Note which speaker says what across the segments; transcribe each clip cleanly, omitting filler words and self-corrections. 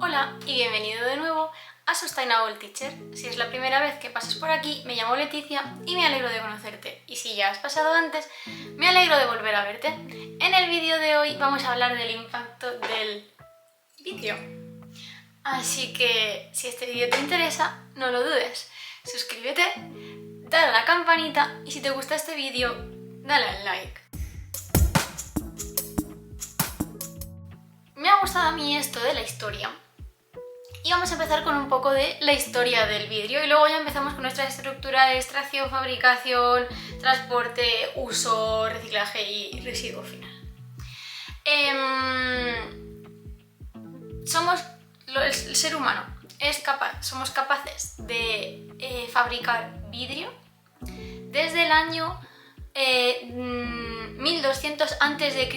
Speaker 1: Hola y bienvenido de nuevo a Sustainable Teacher. Si es la primera vez que pasas por aquí, me llamo Leticia y me alegro de conocerte. Y si ya has pasado antes, me alegro de volver a verte. En el vídeo de hoy vamos a hablar del impacto del vidrio. Así que si este vídeo te interesa, no lo dudes. Suscríbete, dale a la campanita y si te gusta este vídeo, dale al like. Me ha gustado a mí esto de la historia y vamos a empezar con un poco de la historia del vidrio y luego ya empezamos con nuestra estructura de extracción, fabricación, transporte, uso, reciclaje y residuo final. El ser humano somos capaces de fabricar vidrio desde el año 1200 a.C.,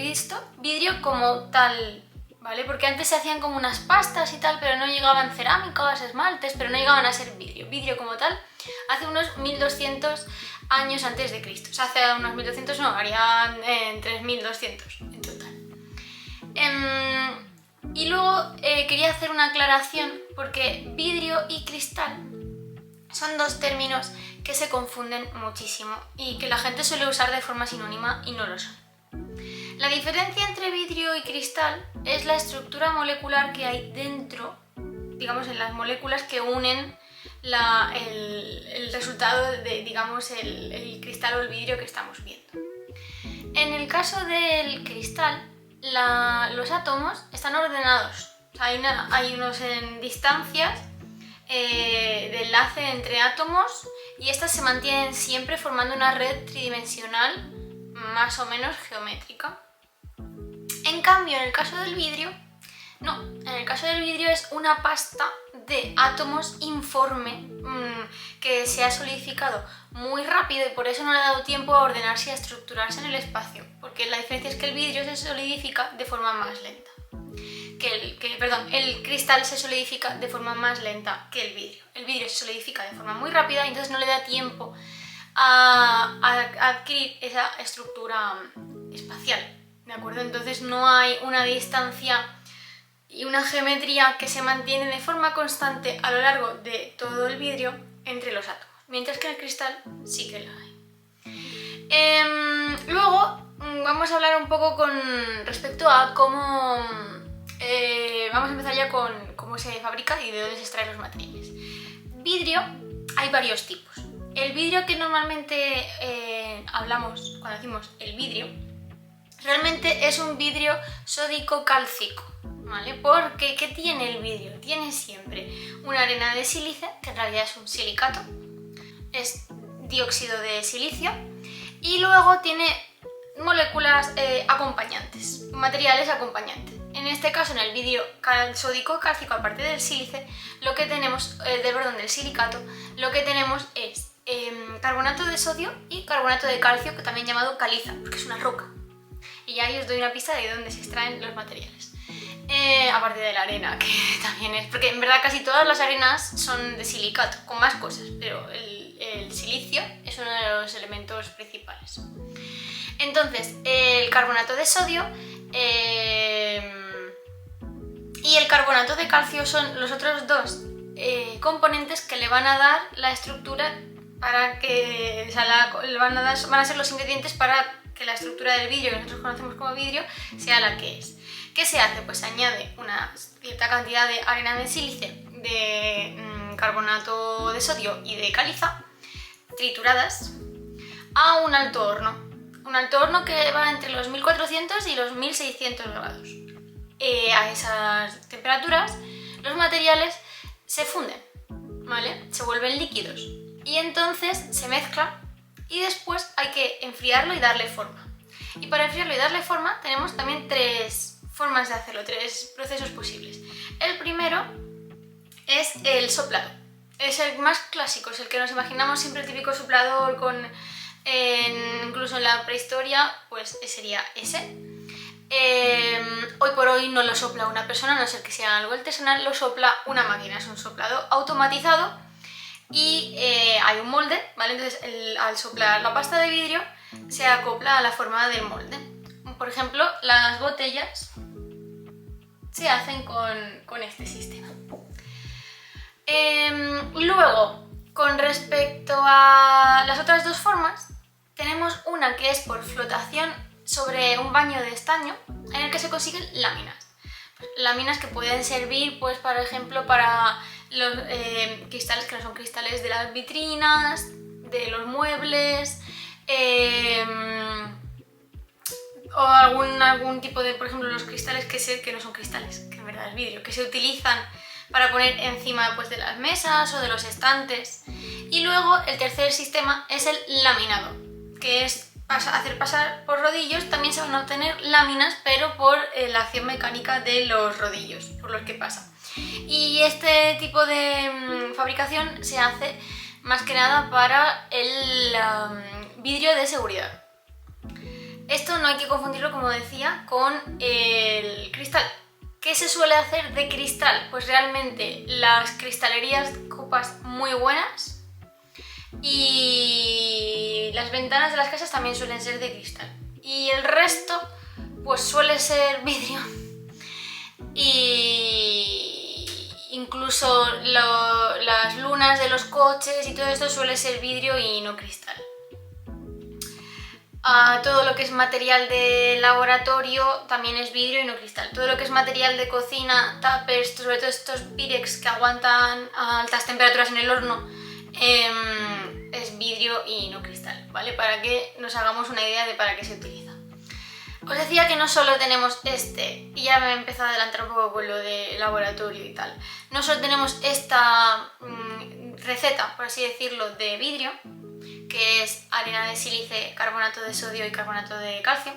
Speaker 1: vidrio como tal, ¿vale? Porque antes se hacían como unas pastas y tal, pero no llegaban cerámicas, esmaltes, pero no llegaban a ser vidrio. Vidrio como tal, hace unos 1200 años antes de Cristo. O sea, hace unos 1200 no, harían 3200 en total. Y luego quería hacer una aclaración, porque vidrio y cristal son dos términos que se confunden muchísimo y que la gente suele usar de forma sinónima y no lo son. La diferencia entre vidrio y cristal es la estructura molecular que hay dentro, digamos, en las moléculas que unen el resultado de, digamos, el cristal o el vidrio que estamos viendo. En el caso del cristal, los átomos están ordenados. O sea, hay unos en distancias de enlace entre átomos y estas se mantienen siempre formando una red tridimensional más o menos geométrica. En cambio, en el caso del vidrio, no. En el caso del vidrio es una pasta de átomos informe que se ha solidificado muy rápido y por eso no le ha dado tiempo a ordenarse y a estructurarse en el espacio, porque la diferencia es que el vidrio se solidifica de forma más lenta. El cristal se solidifica de forma más lenta que el vidrio. El vidrio se solidifica de forma muy rápida y entonces no le da tiempo a adquirir esa estructura espacial, ¿de acuerdo? Entonces no hay una distancia y una geometría que se mantiene de forma constante a lo largo de todo el vidrio entre los átomos, mientras que en el cristal sí que la hay. Luego vamos a hablar un poco con respecto a cómo... vamos a empezar ya con cómo se fabrica y de dónde se extraen los materiales. Vidrio, hay varios tipos. El vidrio que normalmente hablamos cuando decimos el vidrio, realmente es un vidrio sódico-cálcico, ¿vale? Porque ¿qué tiene el vidrio? Tiene siempre una arena de sílice, que en realidad es un silicato, es dióxido de silicio, y luego tiene moléculas acompañantes, materiales acompañantes. En este caso, en el vidrio sódico-cálcico, aparte del sílice, lo que tenemos, del silicato, lo que tenemos es carbonato de sodio y carbonato de calcio, que también llamado caliza, porque es una roca. Y ya ahí os doy una pista de dónde se extraen los materiales. Aparte de la arena, que también es... Porque en verdad casi todas las arenas son de silicato, con más cosas, pero el silicio es uno de los elementos principales. Entonces, el carbonato de sodio y el carbonato de calcio son los otros dos componentes que le van a dar la estructura para que... O sea, van a ser los ingredientes para que la estructura del vidrio, que nosotros conocemos como vidrio, sea la que es. ¿Qué se hace? Pues se añade una cierta cantidad de arena de sílice, de carbonato de sodio y de caliza, trituradas, a un alto horno. Un alto horno que va entre los 1400 y los 1600 grados. A esas temperaturas los materiales se funden, ¿vale? Se vuelven líquidos y entonces se mezcla y después hay que enfriarlo y darle forma. Y para enfriarlo y darle forma tenemos también tres formas de hacerlo, tres procesos posibles. El primero es el soplado. Es el más clásico, es el que nos imaginamos siempre, el típico soplador incluso en la prehistoria, pues sería ese. Hoy por hoy no lo sopla una persona, a no ser que sea algo artesanal, lo sopla una máquina, es un soplado automatizado y hay un molde, ¿vale? Entonces al soplar la pasta de vidrio se acopla a la forma del molde. Por ejemplo, las botellas se hacen con este sistema. Luego, con respecto a las otras dos formas, tenemos una que es por flotación sobre un baño de estaño en el que se consiguen láminas. Láminas que pueden servir, pues, por ejemplo, para los cristales que no son cristales de las vitrinas, de los muebles, o algún tipo de, por ejemplo, los cristales que no son cristales, que en verdad es vidrio, que se utilizan para poner encima, pues, de las mesas o de los estantes. Y luego el tercer sistema es el laminado, que es hacer pasar por rodillos. También se van a obtener láminas, pero por la acción mecánica de los rodillos por los que pasa. Y este tipo de fabricación se hace más que nada para el vidrio de seguridad. Esto no hay que confundirlo, como decía, con el cristal. ¿Qué se suele hacer de cristal? Pues realmente las cristalerías, copas muy buenas, y las ventanas de las casas también suelen ser de cristal. Y el resto pues suele ser vidrio. Y incluso las lunas de los coches y todo esto suele ser vidrio y no cristal. Todo lo que es material de laboratorio también es vidrio y no cristal. Todo lo que es material de cocina, tuppers, sobre todo estos Pyrex que aguantan a altas temperaturas en el horno, es vidrio y no cristal, ¿vale? Para que nos hagamos una idea de para qué se utiliza. Os decía que no solo tenemos y ya me he empezado a adelantar un poco con lo de laboratorio y tal. No solo tenemos esta receta, por así decirlo, de vidrio, que es arena de sílice, carbonato de sodio y carbonato de calcio,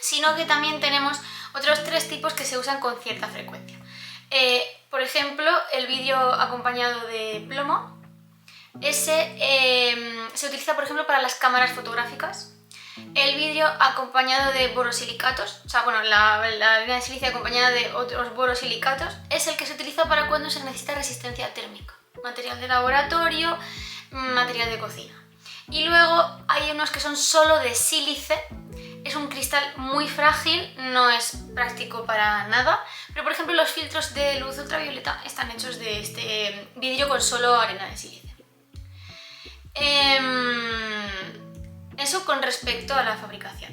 Speaker 1: sino que también tenemos otros 3 tipos que se usan con cierta frecuencia. Por ejemplo, el vidrio acompañado de plomo. Ese se utiliza, por ejemplo, para las cámaras fotográficas. El vidrio acompañado de borosilicatos, o sea, bueno, la arena de sílice acompañada de otros borosilicatos, es el que se utiliza para cuando se necesita resistencia térmica. Material de laboratorio, material de cocina. Y luego hay unos que son solo de sílice. Es un cristal muy frágil, no es práctico para nada, pero por ejemplo los filtros de luz ultravioleta están hechos de este vidrio con solo arena de sílice. Eso con respecto a la fabricación.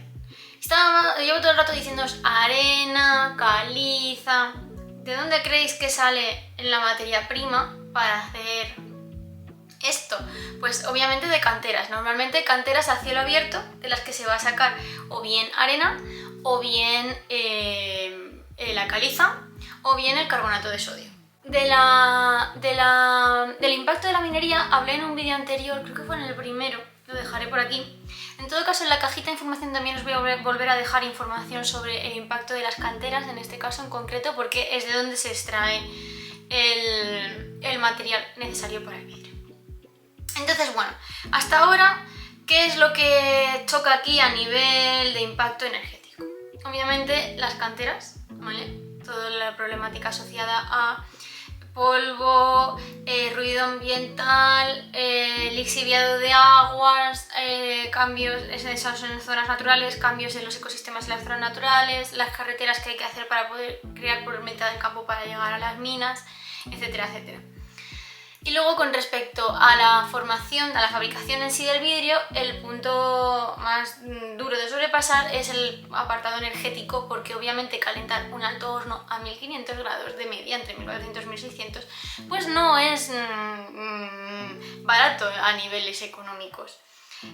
Speaker 1: Llevo todo el rato diciéndoos arena, caliza. ¿De dónde creéis que sale la materia prima para hacer esto? Pues obviamente de canteras. Normalmente canteras a cielo abierto, de las que se va a sacar o bien arena, o bien la caliza, o bien el carbonato de sodio. Del impacto de la minería hablé en un vídeo anterior, creo que fue en el primero, lo dejaré por aquí. En todo caso, en la cajita de información también os voy a volver a dejar información sobre el impacto de las canteras, en este caso en concreto, porque es de donde se extrae el material necesario para el vidrio. Entonces, bueno, hasta ahora, ¿qué es lo que choca aquí a nivel de impacto energético? Obviamente las canteras, ¿vale? Toda la problemática asociada a polvo, ruido ambiental, lixiviado de aguas, cambios en zonas naturales, cambios en los ecosistemas de las zonas naturales, las carreteras que hay que hacer para poder crear por mitad del campo para llegar a las minas, etcétera, etcétera. Y luego, con respecto a la formación, a la fabricación en sí del vidrio, el punto más duro de sobrepasar es el apartado energético, porque obviamente calentar un alto horno a 1500 grados de media, entre 1400 y 1600, pues no es barato a niveles económicos.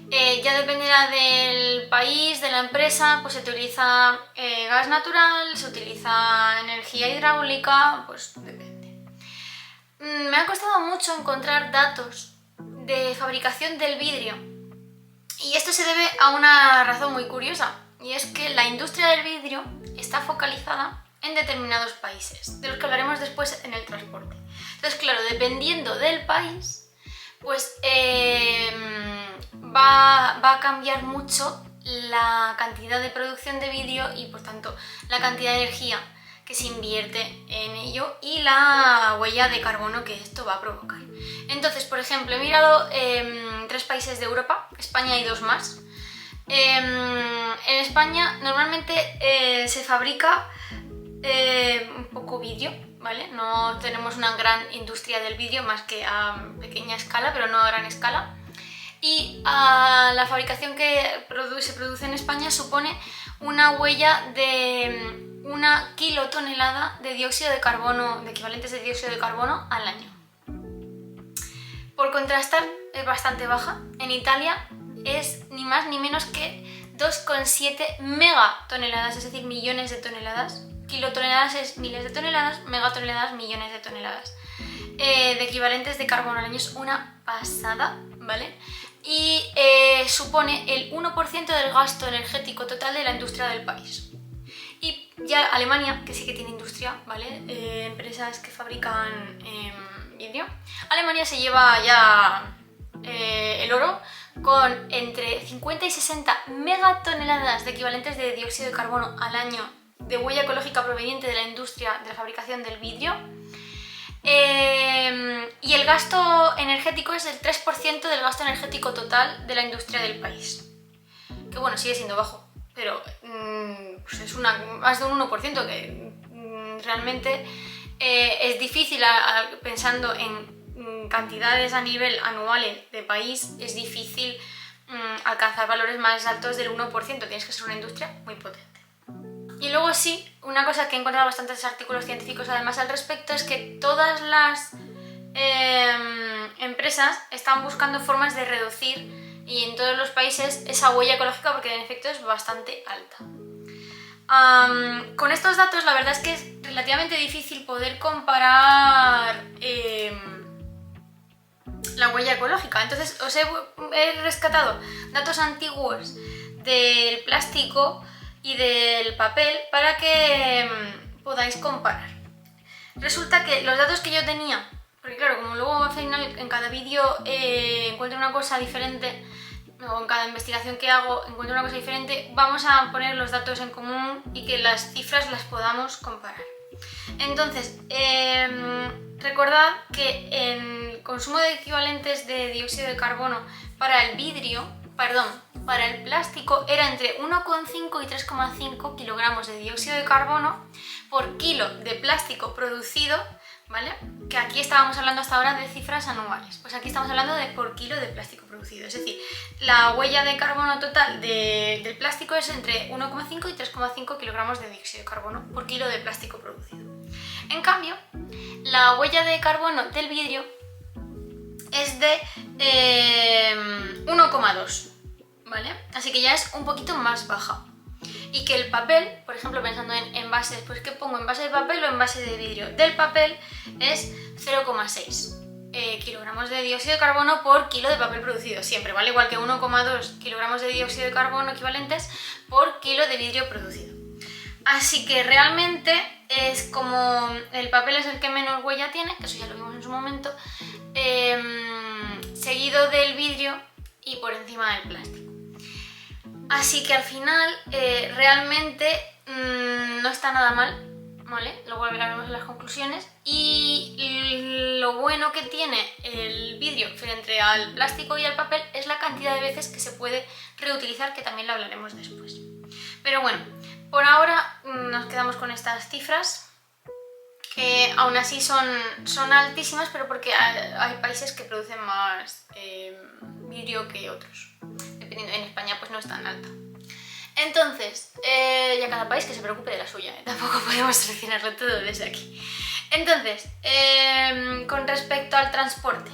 Speaker 1: Ya dependerá del país, de la empresa, pues se utiliza gas natural, se utiliza energía hidráulica, pues depende. Me ha costado mucho encontrar datos de fabricación del vidrio, y esto se debe a una razón muy curiosa, y es que la industria del vidrio está focalizada en determinados países, de los que hablaremos después en el transporte. Entonces, claro, dependiendo del país, pues va a cambiar mucho la cantidad de producción de vidrio y, por tanto, la cantidad de energía que se invierte en ello y la huella de carbono que esto va a provocar. Entonces, por ejemplo, he mirado 3 países de Europa, España y 2 más. En España normalmente se fabrica un poco vidrio, ¿vale? No tenemos una gran industria del vidrio más que a pequeña escala, pero no a gran escala. Y la fabricación que se produce en España supone una huella de 1 kilotonelada de dióxido de carbono, de equivalentes de dióxido de carbono al año. Por contrastar, es bastante baja. En Italia es ni más ni menos que 2,7 megatoneladas, es decir, millones de toneladas. Kilotoneladas es miles de toneladas, megatoneladas millones de toneladas de equivalentes de carbono al año. Es una pasada, ¿vale? Y supone el 1% del gasto energético total de la industria del país. Y ya Alemania, que sí que tiene industria, ¿vale? Empresas que fabrican vidrio. Alemania se lleva ya el oro con entre 50 y 60 megatoneladas de equivalentes de dióxido de carbono al año de huella ecológica proveniente de la industria de la fabricación del vidrio. Y el gasto energético es el 3% del gasto energético total de la industria del país. Que bueno, sigue siendo bajo, pero pues es más de un 1%, que realmente es difícil, pensando en cantidades a nivel anuales de país, es difícil alcanzar valores más altos del 1%, tienes que ser una industria muy potente. Y luego sí, una cosa que he encontrado bastantes artículos científicos además al respecto es que todas las empresas están buscando formas de reducir, y en todos los países, esa huella ecológica, porque en efecto es bastante alta. Con estos datos la verdad es que es relativamente difícil poder comparar la huella ecológica. Entonces os he rescatado datos antiguos del plástico y del papel para que podáis comparar. Resulta que los datos que yo tenía, porque claro, como luego al final en cada vídeo encuentro una cosa diferente, o en cada investigación que hago encuentro una cosa diferente, vamos a poner los datos en común y que las cifras las podamos comparar. Entonces, recordad que el consumo de equivalentes de dióxido de carbono para el para el plástico era entre 1,5 y 3,5 kilogramos de dióxido de carbono por kilo de plástico producido, ¿vale? Que aquí estábamos hablando hasta ahora de cifras anuales, pues aquí estamos hablando de por kilo de plástico producido, es decir, la huella de carbono total del plástico es entre 1,5 y 3,5 kilogramos de dióxido de carbono por kilo de plástico producido. En cambio, la huella de carbono del vidrio es de 1,2, ¿vale? Así que ya es un poquito más baja. Y que el papel, por ejemplo, pensando en envases, pues ¿qué pongo? ¿Envase de papel o envase de vidrio? Del papel es 0,6 kilogramos de dióxido de carbono por kilo de papel producido, siempre, ¿vale? Igual que 1,2 kilogramos de dióxido de carbono equivalentes por kilo de vidrio producido. Así que realmente es como el papel es el que menos huella tiene, que eso ya lo vimos en su momento, seguido del vidrio y por encima del plástico. Así que al final realmente no está nada mal, ¿vale? Luego hablaremos de las conclusiones. Y lo bueno que tiene el vidrio frente al plástico y al papel es la cantidad de veces que se puede reutilizar, que también lo hablaremos después. Pero bueno, por ahora nos quedamos con estas cifras, que aún así son altísimas, pero porque hay países que producen más vidrio que otros. Dependiendo, en España pues no es tan alta. Entonces, ya cada país que se preocupe de la suya, tampoco podemos solucionarlo todo desde aquí. Entonces, con respecto al transporte,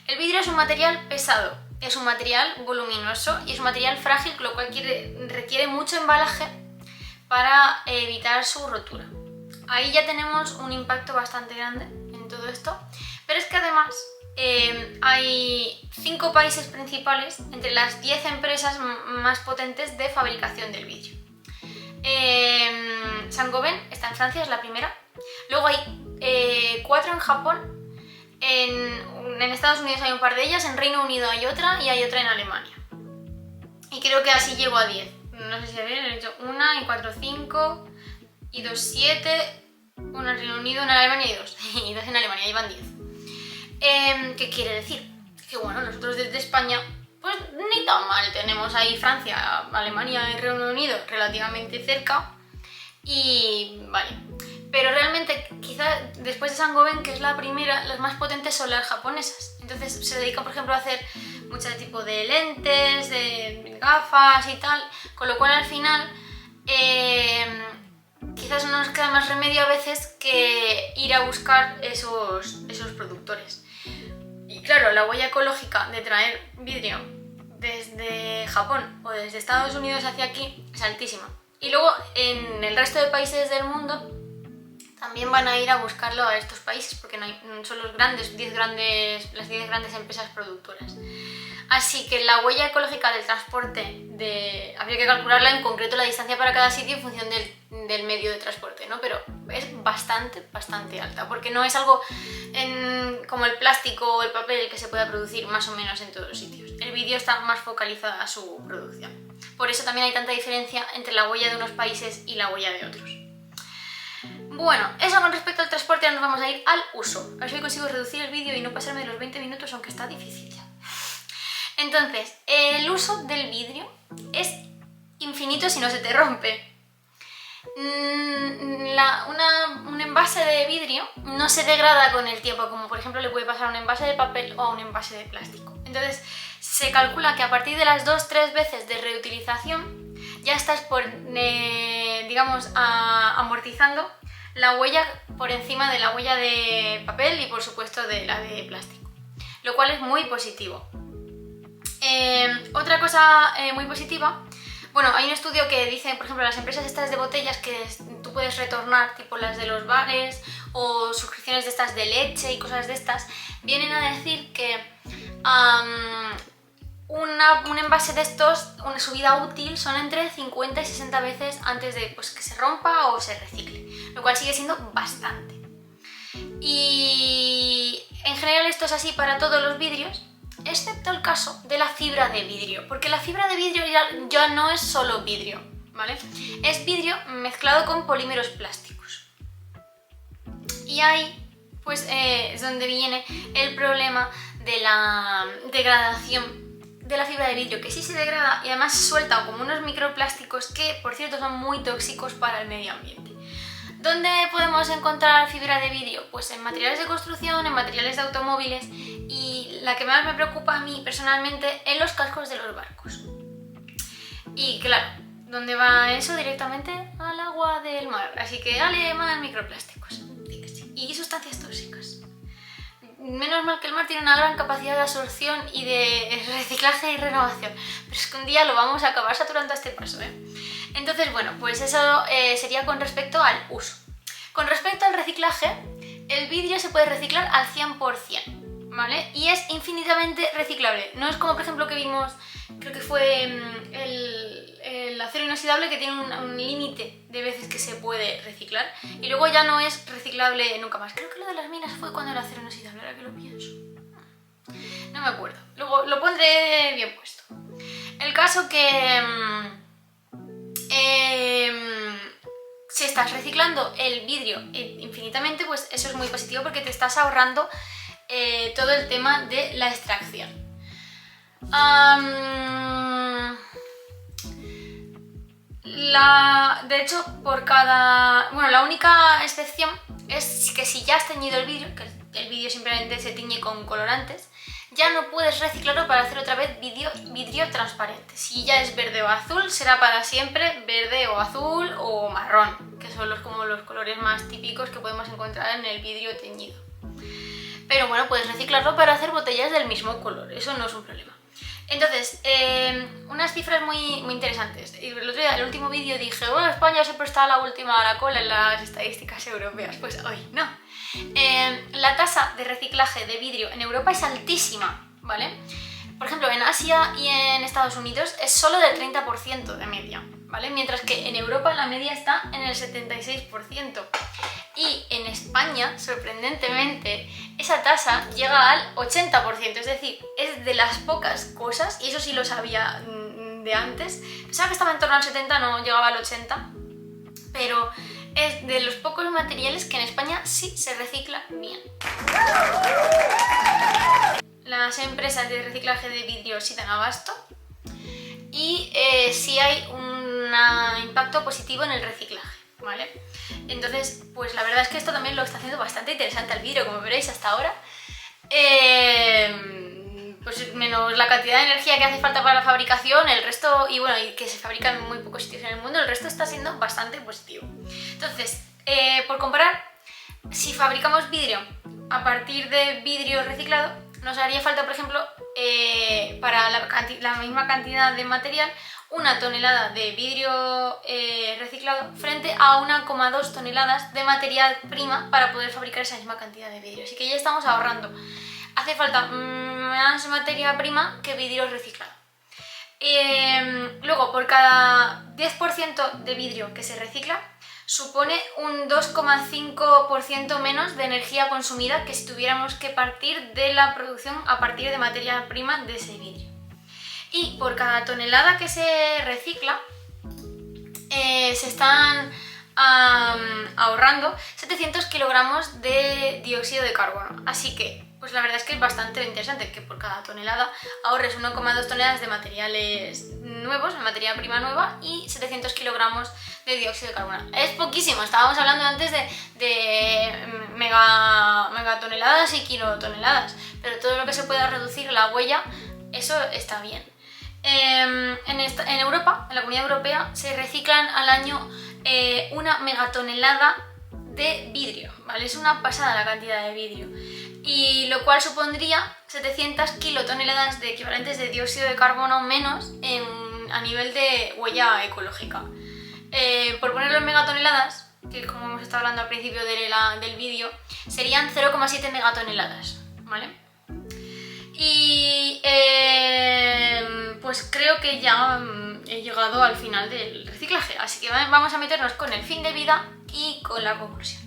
Speaker 1: el vidrio es un material pesado, es un material voluminoso y es un material frágil, lo cual requiere mucho embalaje para evitar su rotura. Ahí ya tenemos un impacto bastante grande en todo esto, pero es que además hay 5 países principales entre las 10 empresas más potentes de fabricación del vidrio. Saint-Gobain está en Francia, es la primera. Luego hay 4 en Japón, en Estados Unidos hay un par de ellas, en Reino Unido hay otra y hay otra en Alemania. Y creo que así llego a 10. No sé si habéis hecho 1 y 4, 5 y 2, 7, 1 en Reino Unido, en Alemania y 2. Y 2 en Alemania, ahí van 10. ¿Qué quiere decir? Que bueno, nosotros desde España, pues ni tan mal, tenemos ahí Francia, Alemania y Reino Unido relativamente cerca y vale, pero realmente quizá después de Saint-Gobain, que es la primera, las más potentes son las japonesas. Entonces se dedican, por ejemplo, a hacer mucho tipo de lentes, de gafas y tal, con lo cual al final quizás no nos queda más remedio a veces que ir a buscar esos productores. Y claro, la huella ecológica de traer vidrio desde Japón o desde Estados Unidos hacia aquí es altísima. Y luego en el resto de países del mundo también van a ir a buscarlo a estos países porque son las 10 grandes empresas productoras. Así que la huella ecológica del transporte, habría que calcularla en concreto la distancia para cada sitio en función del medio de transporte, ¿no? Pero es bastante alta, porque no es algo como el plástico o el papel que se pueda producir más o menos en todos los sitios. El vidrio está más focalizado a su producción. Por eso también hay tanta diferencia entre la huella de unos países y la huella de otros. Bueno, eso con respecto al transporte. Ahora nos vamos a ir al uso. A ver si consigo reducir el vídeo y no pasarme de los 20 minutos, aunque está difícil ya. Entonces, el uso del vidrio es infinito si no se te rompe. Un envase de vidrio no se degrada con el tiempo, como por ejemplo le puede pasar a un envase de papel o a un envase de plástico. Entonces, se calcula que a partir de las 2-3 veces de reutilización ya estás digamos, amortizando la huella por encima de la huella de papel y por supuesto de la de plástico, lo cual es muy positivo. Otra cosa muy positiva, bueno, hay un estudio que dice, por ejemplo, las empresas estas de botellas que tú puedes retornar, tipo las de los bares o suscripciones de estas de leche y cosas de estas, vienen a decir que un envase de estos, su vida útil son entre 50 y 60 veces antes de que se rompa o se recicle, lo cual sigue siendo bastante. Y en general esto es así para todos los vidrios, excepto el caso de la fibra de vidrio, porque la fibra de vidrio ya no es solo vidrio, ¿vale? Es vidrio mezclado con polímeros plásticos. Y ahí pues es donde viene el problema de la degradación de la fibra de vidrio, que sí se degrada y además suelta como unos microplásticos que, por cierto, son muy tóxicos para el medio ambiente. ¿Dónde podemos encontrar fibra de vidrio? Pues en materiales de construcción, en materiales de automóviles y la que más me preocupa a mí personalmente, en los cascos de los barcos. Y claro, ¿dónde va eso? Directamente al agua del mar. Así que dale más microplásticos y sustancias tóxicas. Menos mal que el mar tiene una gran capacidad de absorción y de reciclaje y renovación, pero es que un día lo vamos a acabar saturando a este paso, ¿eh? Entonces, bueno, pues eso sería con respecto al uso. Con respecto al reciclaje, el vidrio se puede reciclar al 100%, ¿vale? Y es infinitamente reciclable. No es como, por ejemplo, que vimos, creo que fue el acero inoxidable, que tiene un límite de veces que se puede reciclar y luego ya no es reciclable nunca más. Creo que lo de las minas fue cuando el acero inoxidable, ahora que lo pienso. No me acuerdo. Luego lo pondré bien puesto. El caso que si estás reciclando el vidrio infinitamente, pues eso es muy positivo porque te estás ahorrando todo el tema de la extracción. De hecho, la única excepción es que si ya has teñido el vidrio, que el vidrio simplemente se tiñe con colorantes, ya no puedes reciclarlo para hacer otra vez vidrio transparente. Si ya es verde o azul, será para siempre verde o azul o marrón, que son como los colores más típicos que podemos encontrar en el vidrio teñido. Pero bueno, puedes reciclarlo para hacer botellas del mismo color, eso no es un problema. Entonces, unas cifras muy interesantes. El otro día, en el último vídeo dije, bueno, España siempre está a la cola en las estadísticas europeas. Pues hoy no. La tasa de reciclaje de vidrio en Europa es altísima, ¿vale? Por ejemplo, en Asia y en Estados Unidos es solo del 30% de media, ¿vale? Mientras que en Europa la media está en el 76%. Y en España, sorprendentemente, esa tasa llega al 80%, es decir, es de las pocas cosas, y eso sí lo sabía de antes, pensaba que estaba en torno al 70, no llegaba al 80, pero es de los pocos materiales que en España sí se recicla bien. Las empresas de reciclaje de vidrio sí dan abasto y sí hay un impacto positivo en el reciclaje, ¿vale? Entonces, pues la verdad es que esto también lo está haciendo bastante interesante al vidrio, como veréis hasta ahora. Pues menos la cantidad de energía que hace falta para la fabricación, el resto, y bueno, y que se fabrica en muy pocos sitios en el mundo, el resto está siendo bastante positivo. Entonces, por comparar, si fabricamos vidrio a partir de vidrio reciclado, nos haría falta, por ejemplo, para la misma cantidad de material, 1 tonelada de vidrio reciclado frente a 1,2 toneladas de materia prima para poder fabricar esa misma cantidad de vidrio. Así que ya estamos ahorrando. Hace falta más materia prima que vidrio reciclado. Luego, por cada 10% de vidrio que se recicla, supone un 2,5% menos de energía consumida que si tuviéramos que partir de la producción a partir de materia prima de ese vidrio. Y por cada tonelada que se recicla, se están ahorrando 700 kilogramos de dióxido de carbono. Así que, pues la verdad es que es bastante interesante que por cada tonelada ahorres 1,2 toneladas de materiales nuevos, de materia prima nueva, y 700 kilogramos de dióxido de carbono. Es poquísimo, estábamos hablando antes de megatoneladas y kilotoneladas, pero todo lo que se pueda reducir la huella, eso está bien. En Europa, en la Comunidad Europea, se reciclan al año 1 megatonelada de vidrio, ¿vale? Es una pasada la cantidad de vidrio, y lo cual supondría 700 kilotoneladas de equivalentes de dióxido de carbono menos a nivel de huella ecológica. Por ponerlo en megatoneladas, que como hemos estado hablando al principio del vídeo, serían 0,7 megatoneladas, ¿vale? Y pues creo que ya he llegado al final del reciclaje, así que vamos a meternos con el fin de vida y con la conclusión.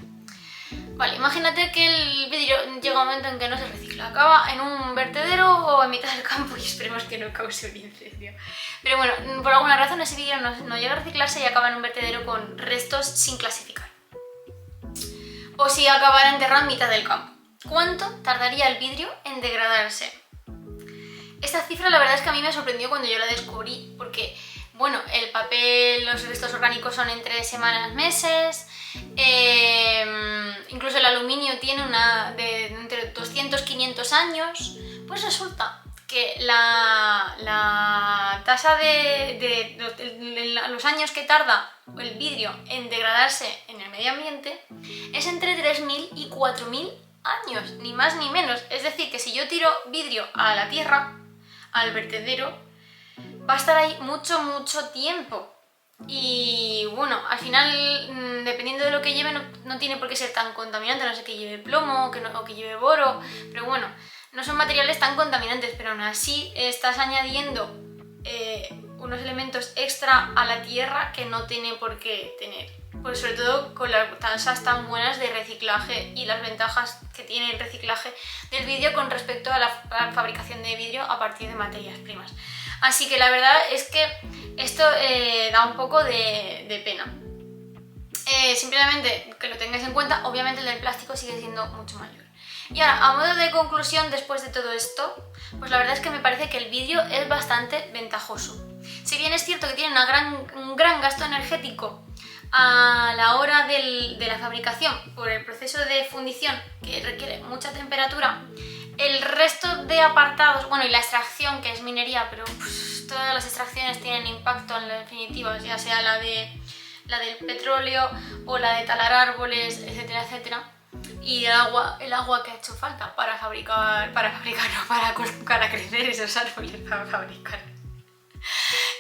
Speaker 1: Vale, imagínate que el vidrio llega un momento en que no se recicla, acaba en un vertedero o en mitad del campo, y esperemos que no cause un incendio. Pero bueno, por alguna razón ese vidrio no llega a reciclarse y acaba en un vertedero con restos sin clasificar. O si acabara enterrado en mitad del campo. ¿Cuánto tardaría el vidrio en degradarse? Esta cifra la verdad es que a mí me sorprendió cuando yo la descubrí, porque bueno, el papel, los restos orgánicos son entre semanas, meses, incluso el aluminio tiene entre 200 y 500 años. Pues resulta que la tasa de los años que tarda el vidrio en degradarse en el medio ambiente es entre 3.000 y 4.000 años, ni más ni menos. Es decir, que si yo tiro vidrio a la tierra, al vertedero, va a estar ahí mucho, mucho tiempo. Y bueno, al final, dependiendo de lo que lleve, no tiene por qué ser tan contaminante, no sé, que lleve plomo o que lleve boro, pero bueno, no son materiales tan contaminantes, pero aún así estás añadiendo unos elementos extra a la tierra que no tiene por qué tener. Pues sobre todo con las tasas tan buenas de reciclaje y las ventajas que tiene el reciclaje del vidrio con respecto a la fabricación de vidrio a partir de materias primas. Así que la verdad es que esto da un poco de pena. Simplemente que lo tengáis en cuenta, obviamente el del plástico sigue siendo mucho mayor. Y ahora, a modo de conclusión, después de todo esto, pues la verdad es que me parece que el vidrio es bastante ventajoso. Si bien es cierto que tiene un gran gasto energético a la hora de la fabricación por el proceso de fundición, que requiere mucha temperatura, el resto de apartados, bueno, y la extracción, que es minería, pero pues, todas las extracciones tienen impacto en la definitiva, ya sea la del petróleo o la de talar árboles, etcétera, etcétera. Y el agua que ha hecho falta para crecer esos árboles, para fabricar.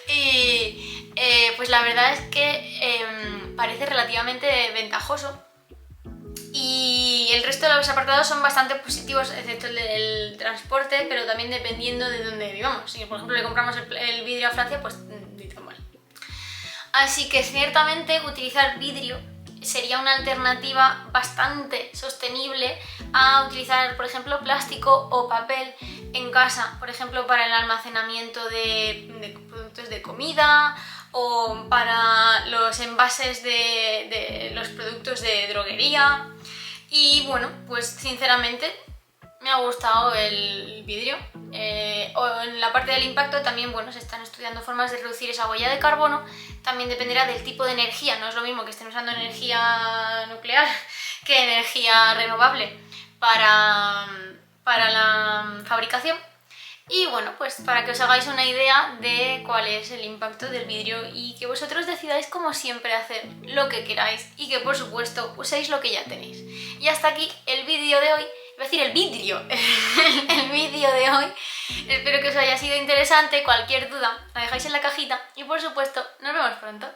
Speaker 1: Y pues la verdad es que parece relativamente ventajoso. Y el resto de los apartados son bastante positivos, excepto el del transporte, pero también dependiendo de dónde vivamos. Si por ejemplo le compramos el vidrio a Francia, pues ni tan mal. Así que ciertamente utilizar vidrio sería una alternativa bastante sostenible a utilizar, por ejemplo, plástico o papel en casa, por ejemplo, para el almacenamiento de productos de comida o para los envases de los productos de droguería. Y bueno, pues sinceramente me ha gustado el vidrio. O en la parte del impacto también, bueno, se están estudiando formas de reducir esa huella de carbono. También dependerá del tipo de energía, no es lo mismo que estén usando energía nuclear que energía renovable para la fabricación. Y bueno, pues para que os hagáis una idea de cuál es el impacto del vidrio y que vosotros decidáis como siempre hacer lo que queráis y que por supuesto uséis lo que ya tenéis. Y hasta aquí el vídeo de hoy, iba a decir el vidrio, el vídeo de hoy. Espero que os haya sido interesante, cualquier duda la dejáis en la cajita y por supuesto nos vemos pronto.